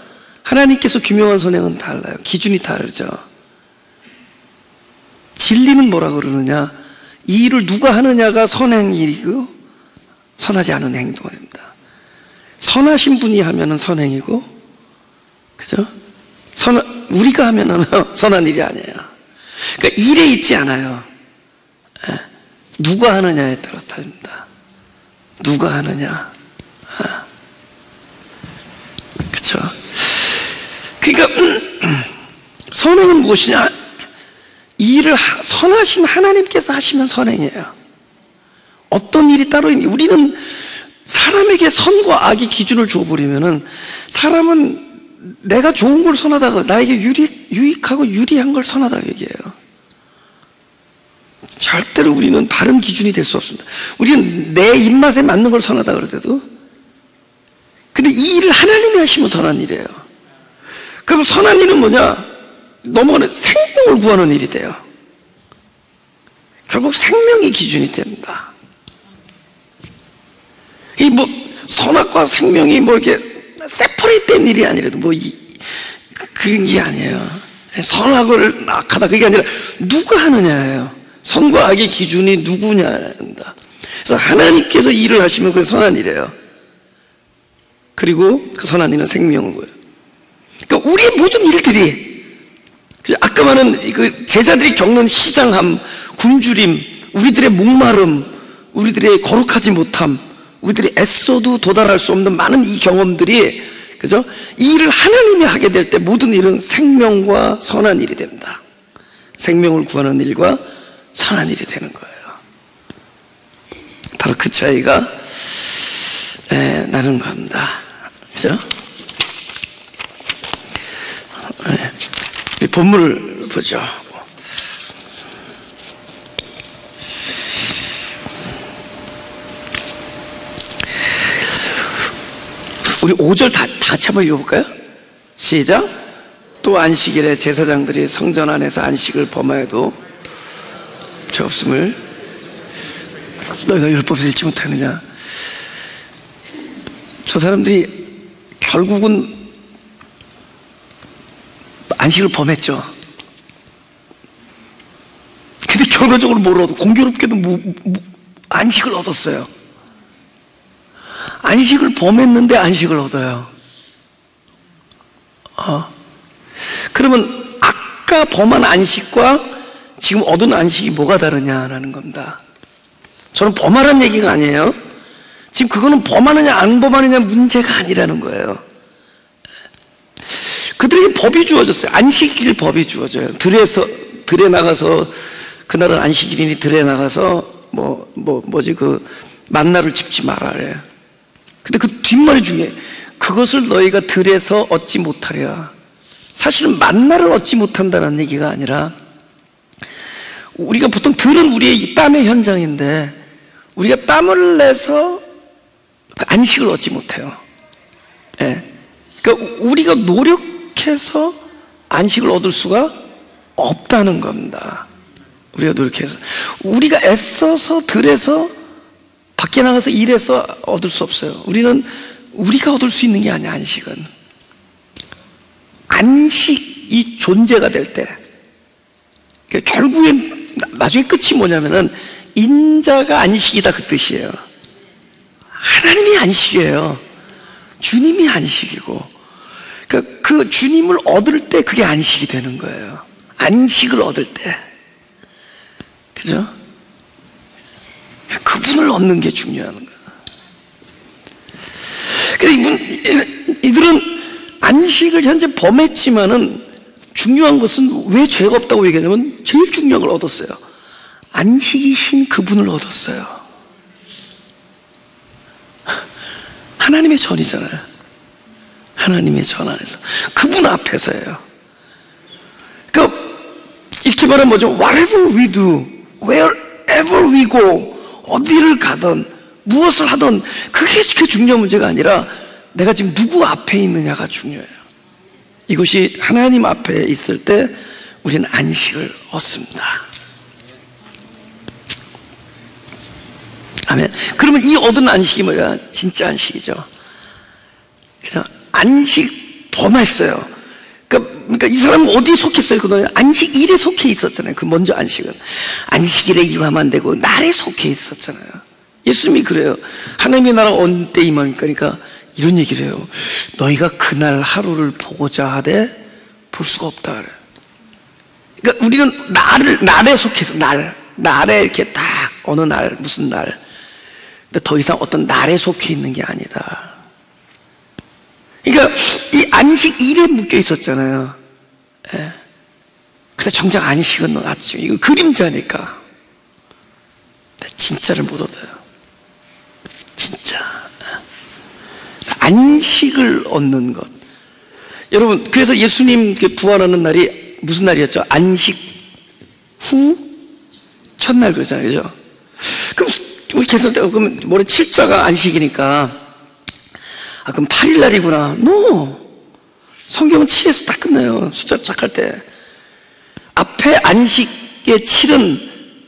하나님께서 규명한 선행은 달라요. 기준이 다르죠. 진리는 뭐라 그러느냐? 이 일을 누가 하느냐가 선행이고 선하지 않은 행동이 됩니다. 선하신 분이 하면은 선행이고, 그죠? 우리가 하면은 선한 일이 아니에요. 그러니까 일에 있지 않아요. 누가 하느냐에 따라서 다릅니다. 누가 하느냐. 그쵸? 그러니까 선행은 무엇이냐? 이 일을 선하신 하나님께서 하시면 선행이에요. 어떤 일이 따로 있니? 우리는 사람에게 선과 악의 기준을 줘버리면은 사람은 내가 좋은 걸 선하다고, 나에게 유익하고 유리한 걸 선하다고 얘기해요. 절대로 우리는 바른 기준이 될 수 없습니다. 우리는 내 입맛에 맞는 걸 선하다 그러대도, 근데 이 일을 하나님이 하시면 선한 일이에요. 그럼 선한 일은 뭐냐? 넘어가는 생명을 구하는 일이 돼요. 결국 생명이 기준이 됩니다. 이 뭐 선악과 생명이 뭐 이렇게 세퍼레이트된 일이 아니라도 뭐 그런 게 아니에요. 선악을 악하다 그게 아니라 누가 하느냐예요. 선과 악의 기준이 누구냐입니다. 그래서 하나님께서 일을 하시면 그건 선한 일이에요. 그리고 그 선한 일은 생명을 구해요. 그러니까 우리의 모든 일들이 아까 말한 그 제자들이 겪는 시장함, 굶주림, 우리들의 목마름, 우리들의 거룩하지 못함, 우리들이 애써도 도달할 수 없는 많은 이 경험들이, 그죠? 이 일을 하나님이 하게 될 때 모든 일은 생명과 선한 일이 됩니다. 생명을 구하는 일과 선한 일이 되는 거예요. 바로 그 차이가 나는 겁니다. 그죠? 이 본문을 보죠. 우리 5절 다 같이 한번 읽어볼까요? 시작. 또 안식일에 제사장들이 성전 안에서 안식을 범하여도 죄 없음을 너희가 율법을 읽지 못하느냐. 저 사람들이 결국은 안식을 범했죠. 근데 결과적으로 뭘 얻어? 공교롭게도 안식을 얻었어요. 안식을 범했는데 안식을 얻어요. 그러면 아까 범한 안식과 지금 얻은 안식이 뭐가 다르냐라는 겁니다. 저는 범하라는 얘기가 아니에요. 지금 그거는 범하느냐 안 범하느냐 문제가 아니라는 거예요. 그들에게 법이 주어졌어요. 안식일 법이 주어져요. 들에 나가서, 그날은 안식일이니 들에 나가서 그 만나를 짚지 마라 그래요. 근데 그 뒷말이 중요해. 그것을 너희가 들에서 얻지 못하랴. 사실은 만나를 얻지 못한다는 얘기가 아니라, 우리가 보통 들은 우리의 땀의 현장인데 우리가 땀을 내서 그 안식을 얻지 못해요. 그러니까 우리가 노력해서 안식을 얻을 수가 없다는 겁니다. 우리가 노력해서, 우리가 애써서 들에서 밖에 나가서 일해서 얻을 수 없어요. 우리가 얻을 수 있는 게 아니야. 안식은 안식이 존재가 될 때, 그러니까 결국엔 나중에 끝이 뭐냐면은 인자가 안식이다 그 뜻이에요. 하나님이 안식이에요. 주님이 안식이고, 그러니까 그 주님을 얻을 때 그게 안식이 되는 거예요. 안식을 얻을 때, 그죠? 그분을 얻는 게 중요한 거예요. 근데 이들은 안식을 현재 범했지만은 중요한 것은 왜 죄가 없다고 얘기하냐면 제일 중요한 걸 얻었어요. 안식이신 그분을 얻었어요. 하나님의 전이잖아요. 하나님의 전 안에서 그분 앞에서예요. 그러니까 이렇게 말하면 뭐죠? Whatever we do, wherever we go, 어디를 가든 무엇을 하든 그게 중요한 문제가 아니라 내가 지금 누구 앞에 있느냐가 중요해요. 이것이 하나님 앞에 있을 때 우리는 안식을 얻습니다. 아멘. 그러면 이 얻은 안식이 뭐야? 진짜 안식이죠. 그래서 안식 범했어요. 그러니까 이 사람은 어디에 속했어요? 그동안 안식일에 속해 있었잖아요. 그 먼저 안식은 안식일에 일하면 안 되고 날에 속해 있었잖아요. 예수님이 그래요. 하나님의 나라가 어느 때 임합니까? 그러니까 이런 얘기를 해요. 너희가 그날 하루를 보고자 하되 볼 수가 없다 그래. 그러니까 우리는 날에 속해서 날에 이렇게 딱 어느 날 무슨 날, 근데 더 이상 어떤 날에 속해 있는 게 아니다. 그러니까 이 안식일에 묶여 있었잖아요. 근데 정작 안식은 놨죠. 이거 그림자니까. 근데 진짜를 못 얻어요. 진짜 안식을 얻는 것. 여러분, 그래서 예수님 부활하는 날이 무슨 날이었죠? 안식 후 첫날 그러잖아요, 그죠? 그럼 우리 계산 때가 그러면 모레 7자가 안식이니까 그럼 8일 날이구나. No. 성경은 7에서 딱 끝나요. 숫자 시작할 때. 앞에 안식의 7은,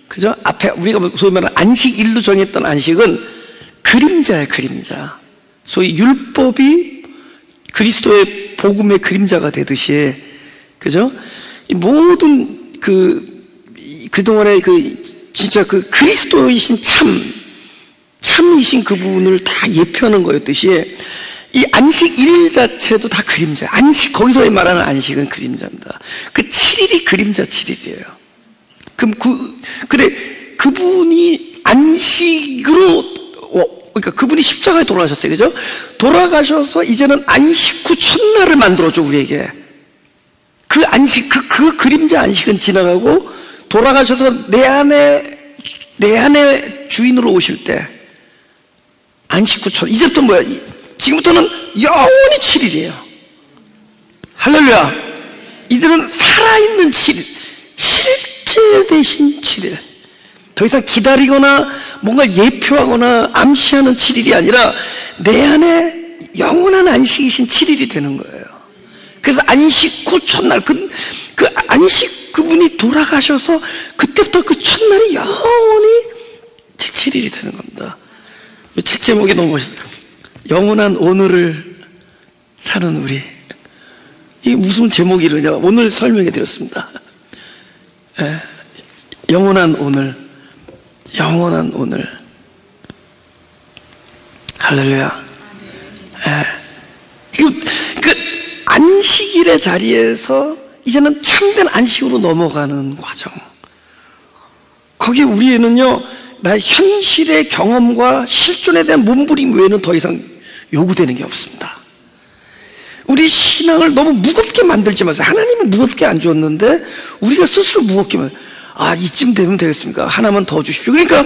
그죠? 앞에 우리가 소위 말하는 안식일로 정했던 안식은 그림자예요, 그림자. 소위 율법이 그리스도의 복음의 그림자가 되듯이, 그죠? 이 모든 그동안의 진짜 그리스도이신 참이신 그분을 다 예표하는 거였듯이, 이 안식일 자체도 다 그림자예요. 거기서 말하는 안식은 그림자입니다. 그 7일이 그림자 7일이에요. 그럼 근데 그분이 안식으로, 그러니까 그분이 십자가에 돌아가셨어요. 그죠? 돌아가셔서 이제는 안식 후 첫날을 만들어줘, 우리에게. 그 안식, 그 그림자 안식은 지나가고, 돌아가셔서 내 안에 주인으로 오실 때, 안식 후 첫, 이제부터 뭐야? 지금부터는 영원히 7일이에요. 할렐루야. 이들은 살아있는 7일, 실제 대신 7일. 더 이상 기다리거나 뭔가 예표하거나 암시하는 7일이 아니라 내 안에 영원한 안식이신 7일이 되는 거예요. 그래서 안식 후 첫날, 그 안식 그분이 돌아가셔서 그때부터 그 첫날이 영원히 7일이 되는 겁니다. 책 제목이 너무 멋있어요. 영원한 오늘을 사는 우리. 이게 무슨 제목이 이러냐, 오늘 설명해 드렸습니다. 영원한 오늘, 영원한 오늘. 할렐루야. 그 안식일의 자리에서 이제는 참된 안식으로 넘어가는 과정. 거기에 우리에는요, 나의 현실의 경험과 실존에 대한 몸부림 외에는 더 이상 요구되는 게 없습니다. 우리 신앙을 너무 무겁게 만들지 마세요. 하나님은 무겁게 안 줬는데 우리가 스스로 무겁게 이쯤 되면 되겠습니까? 하나만 더 주십시오. 그러니까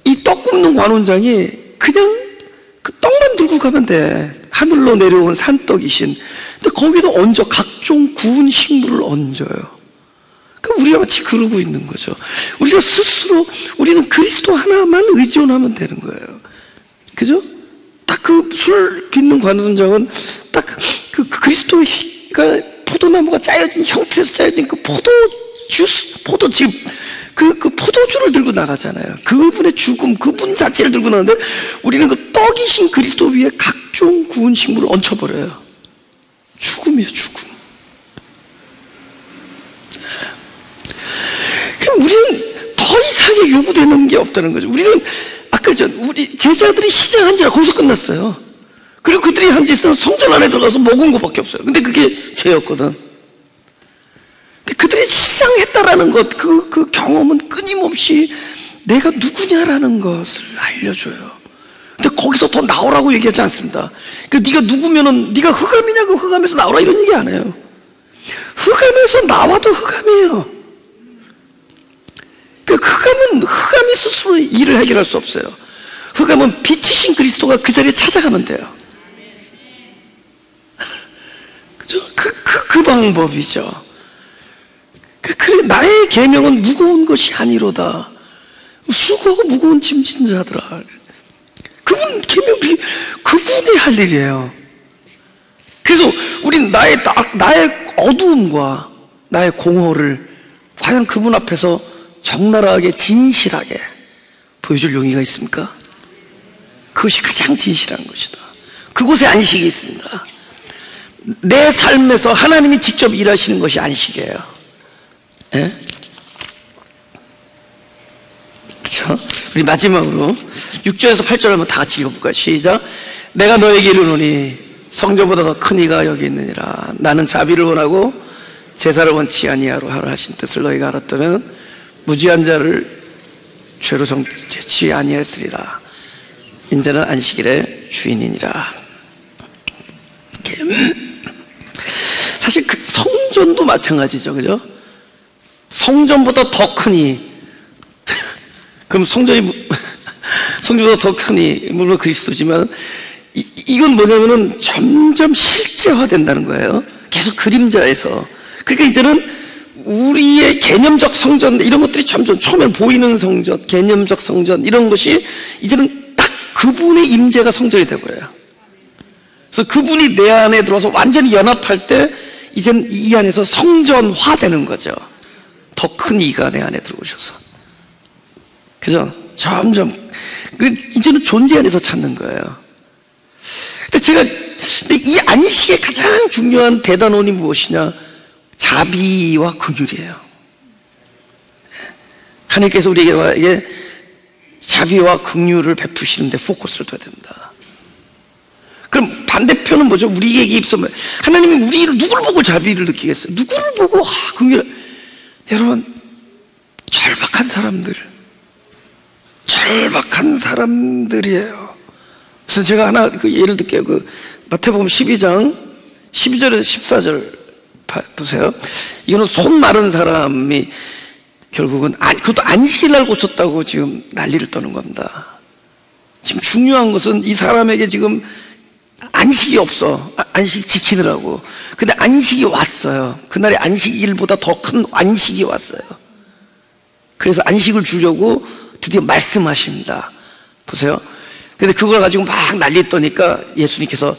이 떡 굽는 관원장이 그냥 그 떡만 들고 가면 돼. 하늘로 내려온 산떡이신. 근데 거기도 얹어, 각종 구운 식물을 얹어요. 그러니까 우리가 마치 그러고 있는 거죠. 우리가 스스로, 우리는 그리스도 하나만 의존하면 되는 거예요. 그죠? 딱 그 술 빚는 관원장은 딱 그 그리스도가 포도나무가 짜여진 형태에서 짜여진 그 포도즙, 그 포도주를 들고 나가잖아요. 그분의 죽음, 그분 자체를 들고 나가는데 우리는 그 떡이신 그리스도 위에 각종 구운 식물을 얹혀버려요. 죽음이에요, 죽음. 그럼 우리는 더 이상의 요구되는 게 없다는 거죠. 우리는 아까 우리 제자들이 시장한 지라 거기서 끝났어요. 그리고 그들이 한 짓은 성전 안에 들어가서 먹은 것밖에 없어요. 근데 그게 죄였거든. 근데 그들이 시장했다라는 것, 그 경험은 끊임없이 내가 누구냐라는 것을 알려줘요. 근데 거기서 더 나오라고 얘기하지 않습니다. 그러니까 네가 누구면은 네가 흑암이냐고, 흑암에서 나오라 이런 얘기 안 해요. 흑암에서 나와도 흑암이에요. 그 흑암이 스스로 일을 해결할 수 없어요. 흑암은 빛이신 그리스도가 그 자리에 찾아가면 돼요. 그죠? 그 방법이죠. 그래, 나의 계명은 무거운 것이 아니로다. 수고하고 무거운 짐진 자들아. 그분 계명, 그분이 할 일이에요. 그래서 우린 나의 어두움과 나의 공허를 과연 그분 앞에서 적나라하게 진실하게 보여줄 용의가 있습니까? 그것이 가장 진실한 것이다. 그곳에 안식이 있습니다. 내 삶에서 하나님이 직접 일하시는 것이 안식이에요. 예? 그렇죠? 우리 마지막으로 6절에서 8절 한번 다 같이 읽어볼까요? 시작. 내가 너에게 이르노니 성전보다 더 큰 이가 여기 있느니라. 나는 자비를 원하고 제사를 원치 아니하로 하라 하신 뜻을 너희가 알았다면 무지한 자를 죄로 정죄치 아니했으리라. 인자는 안식일의 주인이니라. 사실 그 성전도 마찬가지죠, 그죠? 성전보다 더 크니, 그럼 성전보다 더 크니, 물론 그리스도지만, 이건 뭐냐면은 점점 실제화된다는 거예요. 계속 그림자에서. 그러니까 이제는 우리의 개념적 성전, 이런 것들이 점점 처음엔 보이는 성전, 개념적 성전, 이런 것이 이제는 딱 그분의 임재가 성전이 되어버려요. 그래서 그분이 내 안에 들어와서 완전히 연합할 때 이젠 이 안에서 성전화되는 거죠. 더 큰 이가 내 안에 들어오셔서. 그죠? 점점 이제는 존재 안에서 찾는 거예요. 근데 이 안식의 가장 중요한 대단원이 무엇이냐? 자비와 긍휼이에요. 하나님께서 우리에게 자비와 긍휼을 베푸시는데 포커스를 둬야 된다. 그럼 반대편은 뭐죠? 우리에게 입서 하나님이 우리를 누구를 보고 자비를 느끼겠어요? 누구를 보고 긍휼? 여러분, 절박한 사람들이에요. 그래서 제가 하나 예를 들게요. 마태복음 12장 12절에서 14절 보세요. 이거는 손 마른 사람이 결국은 그것도 안식일 날 고쳤다고 지금 난리를 떠는 겁니다. 지금 중요한 것은 이 사람에게 지금 안식이 없어. 안식 지키느라고. 근데 안식이 왔어요. 그날의 안식일보다 더 큰 안식이 왔어요. 그래서 안식을 주려고 드디어 말씀하십니다. 보세요. 근데 그걸 가지고 막 난리 떠니까 예수님께서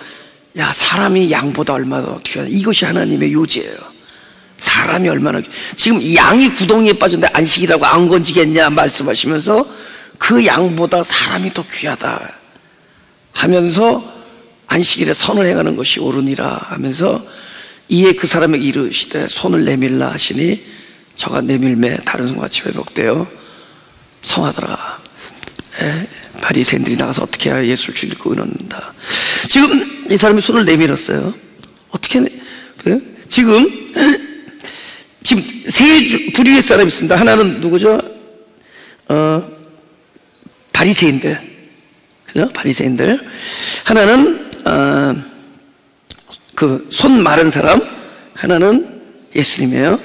야, 사람이 양보다 얼마나 더 귀하다. 이것이 하나님의 요지예요. 사람이 얼마나 지금 양이 구덩이에 빠졌는데 안식이라고 안 건지겠냐 말씀하시면서 그 양보다 사람이 더 귀하다 하면서 안식일에 선을 행하는 것이 옳으니라 하면서 이에 그 사람에게 이르시되 손을 내밀라 하시니 저가 내밀매 다른 손과 같이 회복되어 성하더라. 바리새인들이 나가서 어떻게 해야 예수를 죽이고 의논한다. 지금 이 사람이 손을 내밀었어요. 어떻게 지금 세 부류의 사람이 있습니다. 하나는 누구죠? 바리새인들, 그죠? 바리새인들. 하나는 그 손 마른 사람, 하나는 예수님이에요.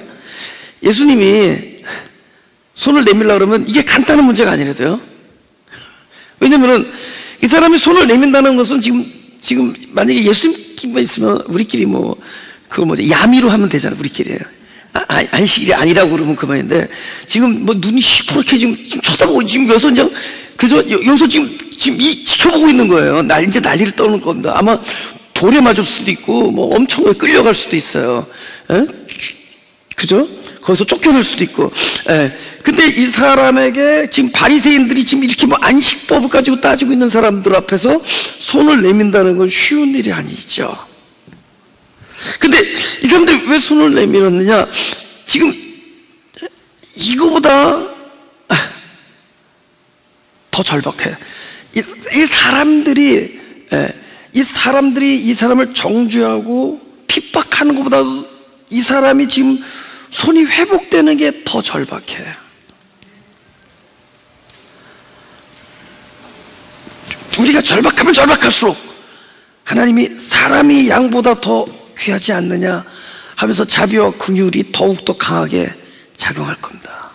예수님이 손을 내밀려고 그러면 이게 간단한 문제가 아니라도요. 왜냐면은 이 사람이 손을 내민다는 것은 지금 만약에 예수님만 있으면 우리끼리 그거 야미로 하면 되잖아요. 우리끼리. 안식일이 아니라고 그러면 그만인데 지금 눈이 시퍼렇게 지금 쳐다보고 지금 여기서 그냥 그저 여기서 지금 지켜보고 있는 거예요. 이제 난리를 떠는 겁니다. 아마 돌에 맞을 수도 있고 엄청 끌려갈 수도 있어요. 그죠? 거기서 쫓겨날 수도 있고. 근데 이 사람에게 지금 바리새인들이 지금 이렇게 안식법을 가지고 따지고 있는 사람들 앞에서 손을 내민다는 건 쉬운 일이 아니죠. 근데 이 사람들이 왜 손을 내밀었느냐? 지금 이거보다 더 절박해. 이 사람들이 이 사람을 정죄하고 핍박하는 것보다 이 사람이 지금 손이 회복되는 게 더 절박해. 우리가 절박하면 절박할수록 하나님이 사람이 양보다 더 귀하지 않느냐 하면서 자비와 긍휼이 더욱더 강하게 작용할 겁니다.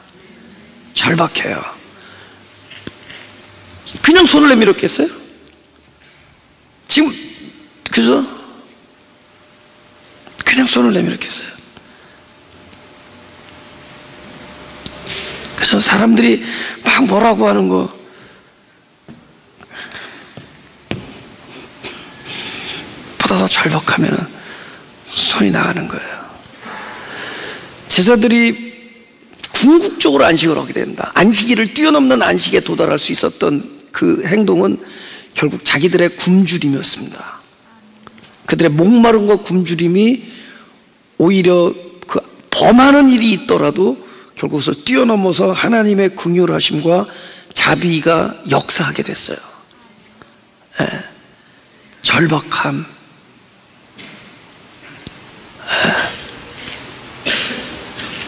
절박해요. 그냥 손을 내밀었겠어요? 지금 그죠? 그냥 손을 내밀었겠어요? 그래서 사람들이 막 뭐라고 하는 거 보다 더 절박하면 손이 나가는 거예요. 제자들이 궁극적으로 안식을 하게 됩니다. 안식일을 뛰어넘는 안식에 도달할 수 있었던 그 행동은 결국 자기들의 굶주림이었습니다. 그들의 목마름과 굶주림이 오히려 그 범하는 일이 있더라도 결국 그것을 뛰어넘어서 하나님의 긍휼하심과 자비가 역사하게 됐어요. 절박함,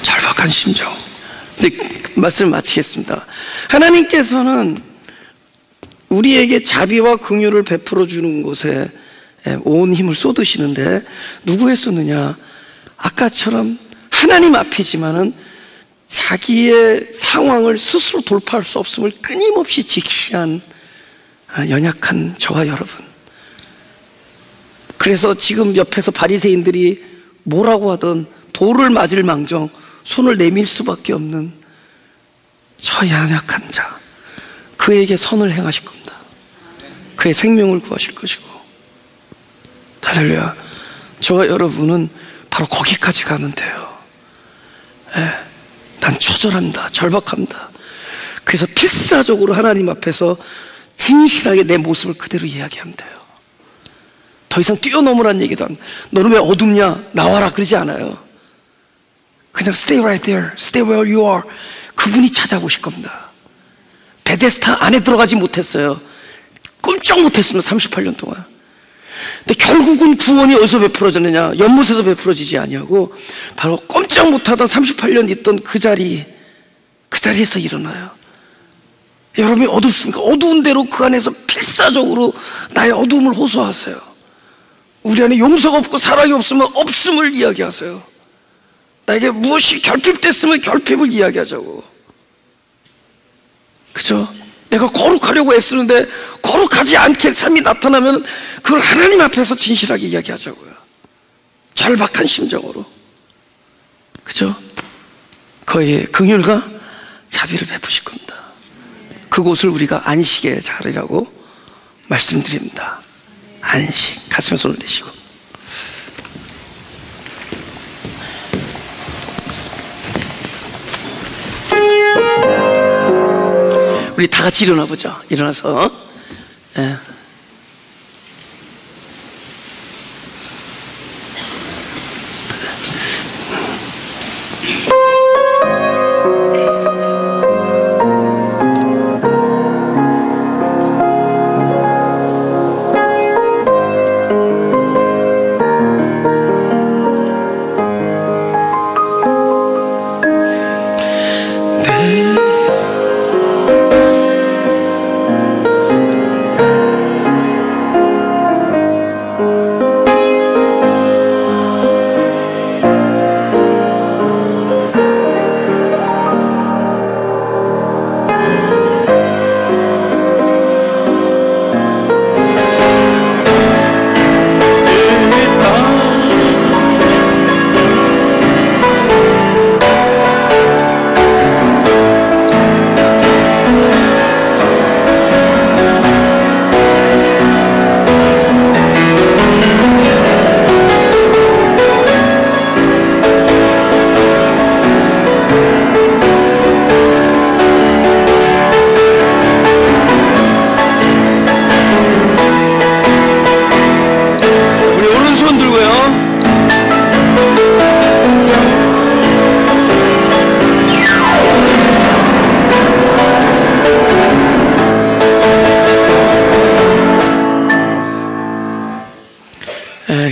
절박한 심정. 이제 말씀을 마치겠습니다. 하나님께서는 우리에게 자비와 긍휼을 베풀어 주는 곳에 온 힘을 쏟으시는데 누구에 쏟느냐? 아까처럼 하나님 앞이지만은 자기의 상황을 스스로 돌파할 수 없음을 끊임없이 직시한 연약한 저와 여러분. 그래서 지금 옆에서 바리새인들이 뭐라고 하든 돌을 맞을 망정 손을 내밀 수밖에 없는 저 연약한 자, 그에게 선을 행하실 겁니다. 그의 생명을 구하실 것이고 할렐루야. 저와 여러분은 바로 거기까지 가면 돼요. 예, 난 처절합니다. 절박합니다. 그래서 필사적으로 하나님 앞에서 진실하게 내 모습을 그대로 이야기하면 돼요. 더 이상 뛰어넘으란 얘기도 안 해요. 너는 왜 어둡냐? 나와라 그러지 않아요. 그냥 stay right there, stay where you are. 그분이 찾아오실 겁니다. 베데스다 안에 들어가지 못했어요. 꼼짝 못했습니다. 38년 동안. 근데 결국은 구원이 어디서 베풀어졌느냐? 연못에서 베풀어지지 아니하고 바로 꼼짝 못하던 38년 있던 그 자리에서 일어나요. 여러분이 어둡습니까? 어두운 대로 그 안에서 필사적으로 나의 어두움을 호소하세요. 우리 안에 용서가 없고 사랑이 없으면 없음을 이야기하세요. 나에게 무엇이 결핍됐으면 결핍을 이야기하자고. 그죠? 내가 거룩하려고 애쓰는데 거룩하지 않게 삶이 나타나면 그걸 하나님 앞에서 진실하게 이야기하자고요. 절박한 심정으로. 그죠? 거기에 긍휼과 자비를 베푸실 겁니다. 그곳을 우리가 안식의 자리라고 말씀드립니다. 안식. 가슴에 손을 대시고. 우리 다 같이 일어나 보죠. 일어나서. 예.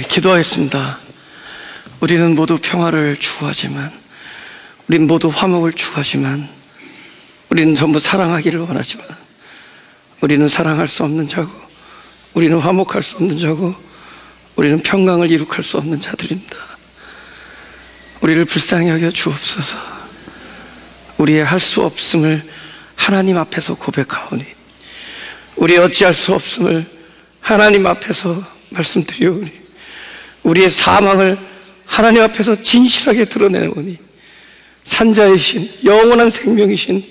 기도하겠습니다. 우리는 모두 평화를 추구하지만, 우리는 모두 화목을 추구하지만, 우리는 전부 사랑하기를 원하지만, 우리는 사랑할 수 없는 자고, 우리는 화목할 수 없는 자고, 우리는 평강을 이룩할 수 없는 자들입니다. 우리를 불쌍히 여겨 주옵소서. 우리의 할 수 없음을 하나님 앞에서 고백하오니, 우리의 어찌할 수 없음을 하나님 앞에서 말씀드리오니, 우리의 사망을 하나님 앞에서 진실하게 드러내오니, 산자이신 영원한 생명이신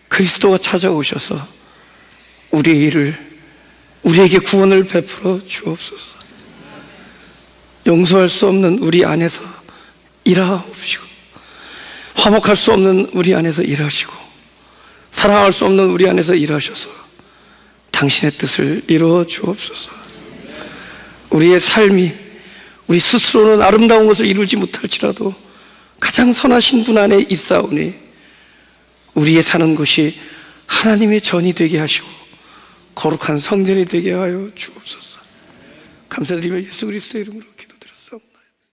그리스도가 찾아오셔서 우리에게 구원을 베풀어 주옵소서. 용서할 수 없는 우리 안에서 일하옵시고, 화목할 수 없는 우리 안에서 일하시고, 사랑할 수 없는 우리 안에서 일하셔서 당신의 뜻을 이루어 주옵소서. 우리의 삶이 우리 스스로는 아름다운 것을 이루지 못할지라도 가장 선하신 분 안에 있사오니, 우리의 사는 곳이 하나님의 전이 되게 하시고 거룩한 성전이 되게 하여 주옵소서. 감사드리며 예수 그리스도의 이름으로